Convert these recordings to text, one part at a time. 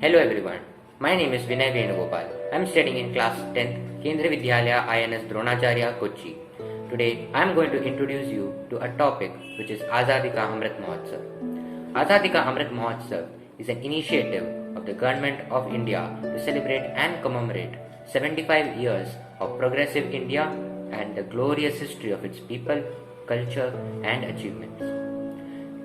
Hello everyone, my name is Vinay Venugopal. I am studying in class 10th, Kendriya Vidyalaya INS Dronacharya, Kochi. Today I am going to introduce you to a topic which is Azadi Ka Amrit Mahotsav. Azadi Ka Amrit Mahotsav is an initiative of the Government of India to celebrate and commemorate 75 years of progressive India and the glorious history of its people, culture and achievements.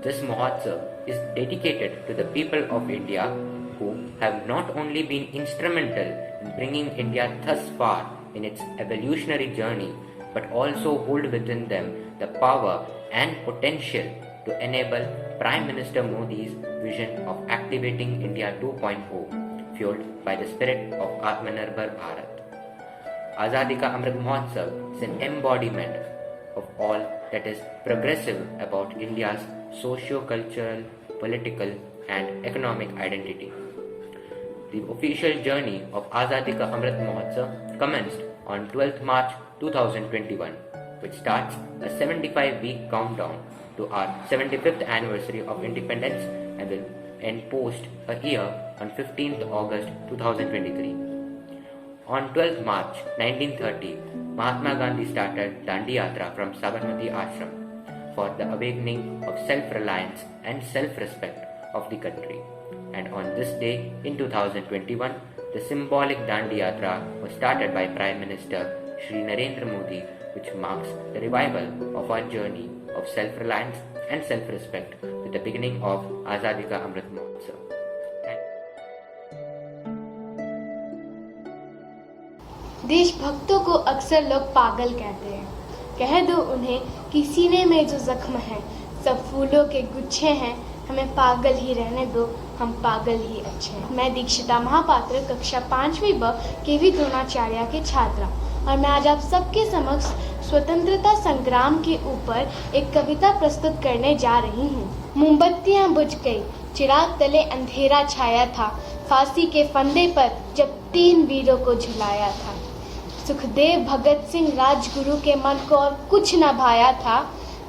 This Mahotsav is dedicated to the people of India who have not only been instrumental in bringing India thus far in its evolutionary journey, but also hold within them the power and potential to enable Prime Minister Modi's vision of activating India 2.0, fueled by the spirit of Atmanirbhar Bharat. Azadi Ka Amrit Mahotsav is an embodiment of all that is progressive about India's socio-cultural, political and economic identity. The official journey of Azadi Ka Amrit Mahotsav commenced on 12th March 2021, which starts a 75-week countdown to our 75th anniversary of independence and will end post a year on 15th August 2023. On 12th March 1930, Mahatma Gandhi started Dandi Yatra from Sabarmati Ashram for the awakening of self-reliance and self-respect of the country. And on this day in 2021, the symbolic Dandi Yatra was started by Prime Minister Shri Narendra Modi, which marks the revival of our journey of self-reliance and self-respect with the beginning of Azadi Ka Amrit Mahotsav. देशभक्तों को अक्सर लोग पागल कहते हैं। कह दो उन्हें कि सीने में जो जख्म है सब फूलों के गुच्छे हैं, हमें पागल ही रहने दो, हम पागल ही अच्छे हैं। मैं दीक्षिता महापात्र कक्षा 5वीं ब केवी द्रोणाचार्य के छात्रा और मैं आज आप सबके समक्ष स्वतंत्रता संग्राम के ऊपर एक कविता प्रस्तुत करने जा रही हूँ। मोमबत्तियाँ बुझ गई, चिराग तले अंधेरा छाया था, फांसी के फंदे पर जब 3 वीरों को झुलाया था। सुखदेव भगत सिंह राजगुरु के मन को और कुछ न भाया था,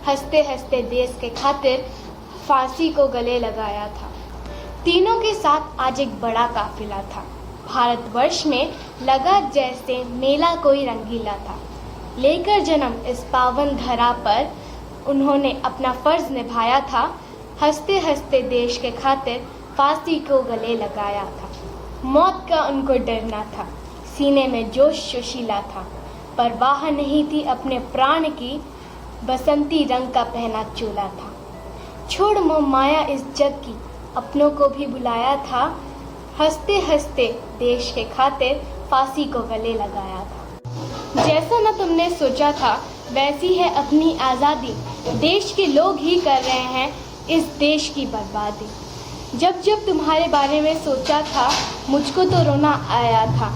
हंसते हंसते देश के खातिर फांसी को गले लगाया था। तीनों के साथ आज एक बड़ा काफिला था, भारतवर्ष में लगा जैसे मेला कोई रंगीला था। लेकर जन्म इस पावन धरा पर उन्होंने अपना फर्ज निभाया था, हंसते हंसते देश के खातिर फांसी को गले लगाया था। मौत का उनको डरना था, सीने में जोश जोशीला था, परवाह नहीं थी अपने प्राण की, बसंती रंग का पहना चोला था। छोड़ मोह माया इस जग की, अपनों को भी बुलाया था, हंसते हंसते देश के खातिर फांसी को गले लगाया था। जैसा न तुमने सोचा था वैसी है अपनी आज़ादी, देश के लोग ही कर रहे हैं इस देश की बर्बादी। जब जब तुम्हारे बारे में सोचा था मुझको तो रोना आया था,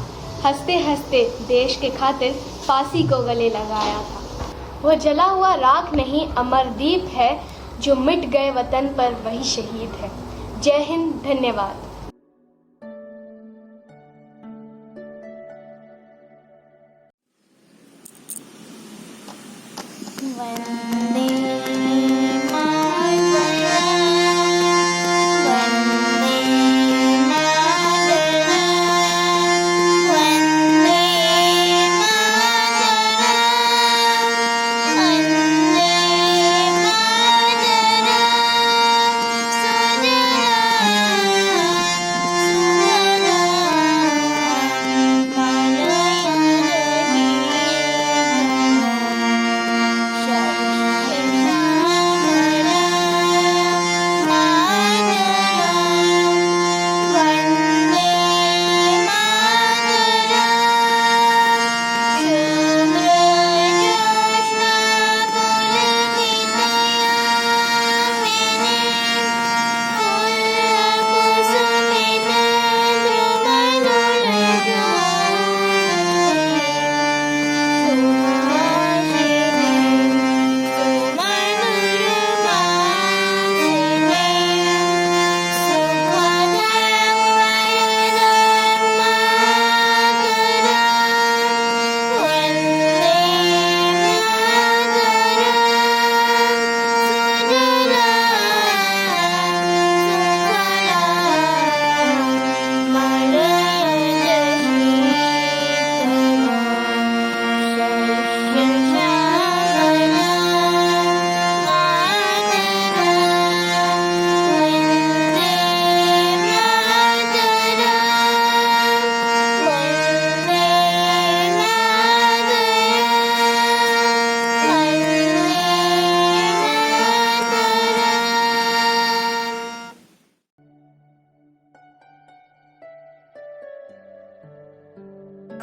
हंसते हंसते देश के खातिर फांसी को गले लगाया था। वह जला हुआ राख नहीं अमरदीप है, जो मिट गए वतन पर वही शहीद है। जय हिंद, धन्यवाद।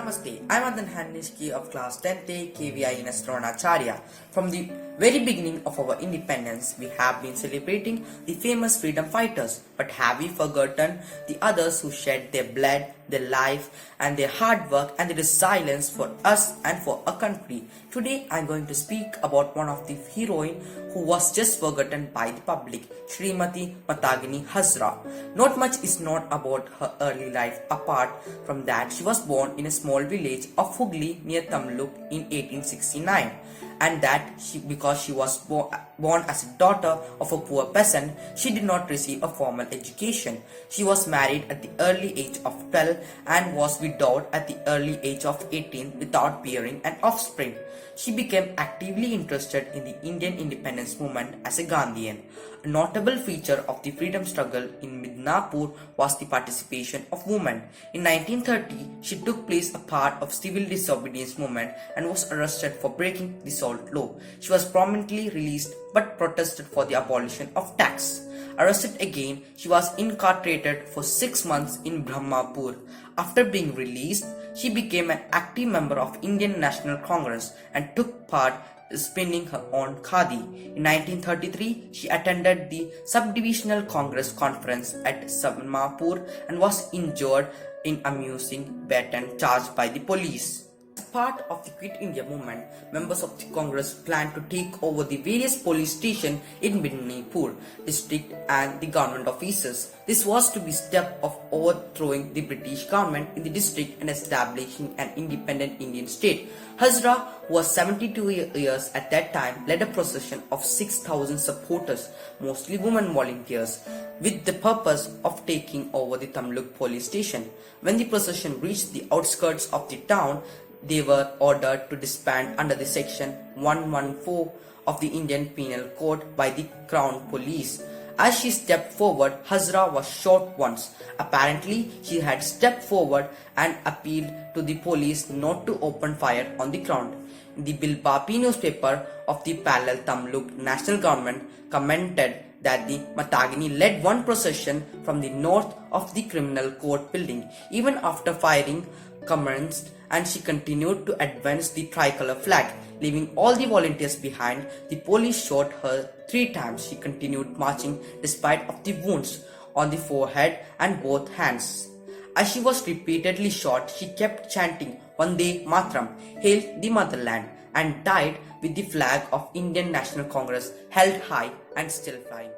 Namaste, I'm Adan Hanishki of class 10th KVI in Dronacharya. From the very beginning of our independence, we have been celebrating the famous freedom fighters. But have we forgotten the others who shed their blood, their life, and their hard work and their resilience for us and for our country? Today, I'm going to speak about one of the heroines who was just forgotten by the public, Srimati Matagini Hazra. Not much is known about her early life. Apart from that, she was born in a small village of Hugli near Tamluk in 1869, and that because she was born as a daughter of a poor peasant, she did not receive a formal education. She was married at the early age of 12 and was widowed at the early age of 18 without bearing an offspring. She became actively interested in the Indian independence movement as a Gandhian. A notable feature of the freedom struggle in Midnapur was the participation of women. In 1930, she took place a part of civil disobedience movement and was arrested for breaking the salt law. She was promptly released but protested for the abolition of tax. Arrested again, she was incarcerated for 6 months in Brahmapur. After being released, she became an active member of Indian National Congress and took part spinning her own khadi. In 1933, she attended the Subdivisional Congress Conference at Samapur and was injured in amusing baton charged by the police. As part of the Quit India movement, members of the Congress planned to take over the various police stations in Midnapur district and the government offices. This was to be a step of overthrowing the British government in the district and establishing an independent Indian state. Hazra, who was 72 years at that time, led a procession of 6,000 supporters, mostly women volunteers, with the purpose of taking over the Tamluk police station. When the procession reached the outskirts of the town, they were ordered to disband under the section 114 of the Indian Penal Code by the Crown Police. As she stepped forward, Hazra was shot once. Apparently, she had stepped forward and appealed to the police not to open fire on the crowd. The Bilbapi newspaper of the parallel Tamluk national government commented that the Matagini led one procession from the north of the criminal court building. Even after firing commenced, and she continued to advance the tricolour flag, leaving all the volunteers behind. The police shot her 3 times. She continued marching despite of the wounds on the forehead and both hands. As she was repeatedly shot, she kept chanting Vande Mataram, Hail the Motherland, and died with the flag of Indian National Congress held high and still flying.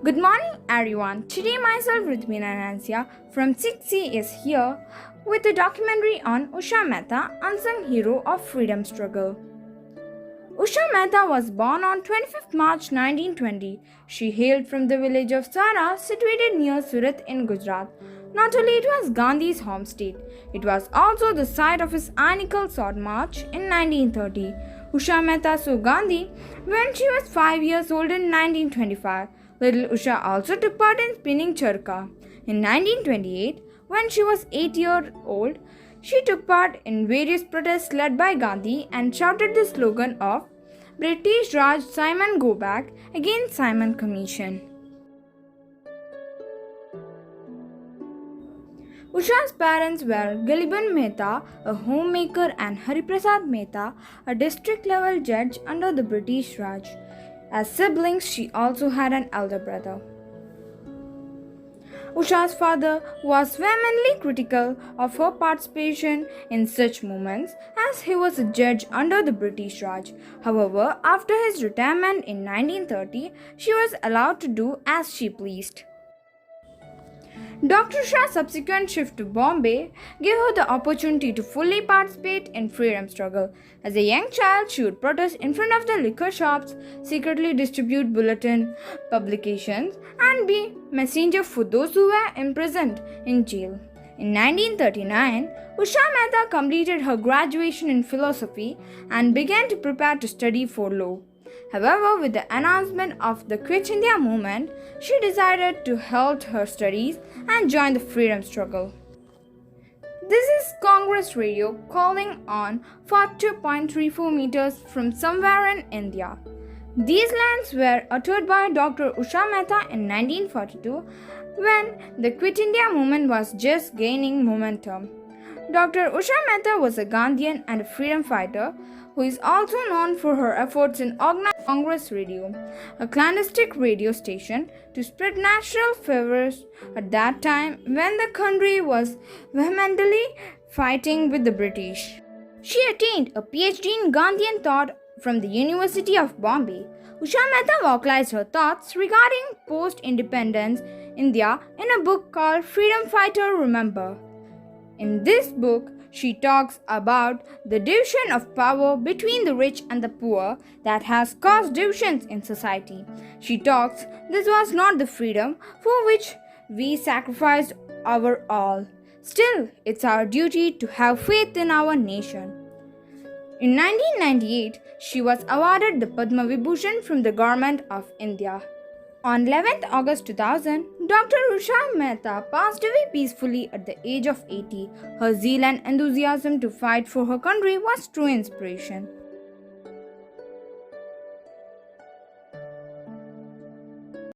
Good morning everyone. Today myself Ridhvina Nansia from 6C is here with a documentary on Usha Mehta, unsung hero of freedom struggle. Usha Mehta was born on 25th March 1920. She hailed from the village of Sara situated near Surat in Gujarat. Not only it was Gandhi's home state, it was also the site of his annual sword march in 1930. Usha Mehta saw Gandhi when she was 5 years old in 1925. Little Usha also took part in spinning charka. In 1928, when she was 8 years old, she took part in various protests led by Gandhi and shouted the slogan of British Raj Simon Go Back against Simon Commission. Usha's parents were Galiban Mehta, a homemaker, and Hariprasad Mehta, a district level judge under the British Raj. As siblings, she also had an elder brother. Usha's father was vehemently critical of her participation in such movements as he was a judge under the British Raj. However, after his retirement in 1930, she was allowed to do as she pleased. Dr. Shah's subsequent shift to Bombay gave her the opportunity to fully participate in freedom struggle. As a young child, she would protest in front of the liquor shops, secretly distribute bulletin publications, and be messenger for those who were imprisoned in jail. In 1939, Usha Mehta completed her graduation in philosophy and began to prepare to study for law. However, with the announcement of the Quit India movement, she decided to halt her studies and join the freedom struggle. This is Congress Radio calling on 42.34 meters from somewhere in India. These lines were uttered by Dr. Usha Mehta in 1942 when the Quit India movement was just gaining momentum. Dr. Usha Mehta was a Gandhian and a freedom fighter who is also known for her efforts in organizing Congress Radio, a clandestine radio station to spread national fervors at that time when the country was vehemently fighting with the British. She attained a PhD in Gandhian thought from the University of Bombay. Usha Mehta vocalized her thoughts regarding post-independence India in a book called Freedom Fighter Remember. In this book, she talks about the division of power between the rich and the poor that has caused divisions in society. She talks this was not the freedom for which we sacrificed our all. Still, it's our duty to have faith in our nation. In 1998, she was awarded the Padma Vibhushan from the Government of India. On 11th August 2000, Dr. Usha Mehta passed away peacefully at the age of 80. Her zeal and enthusiasm to fight for her country was true inspiration.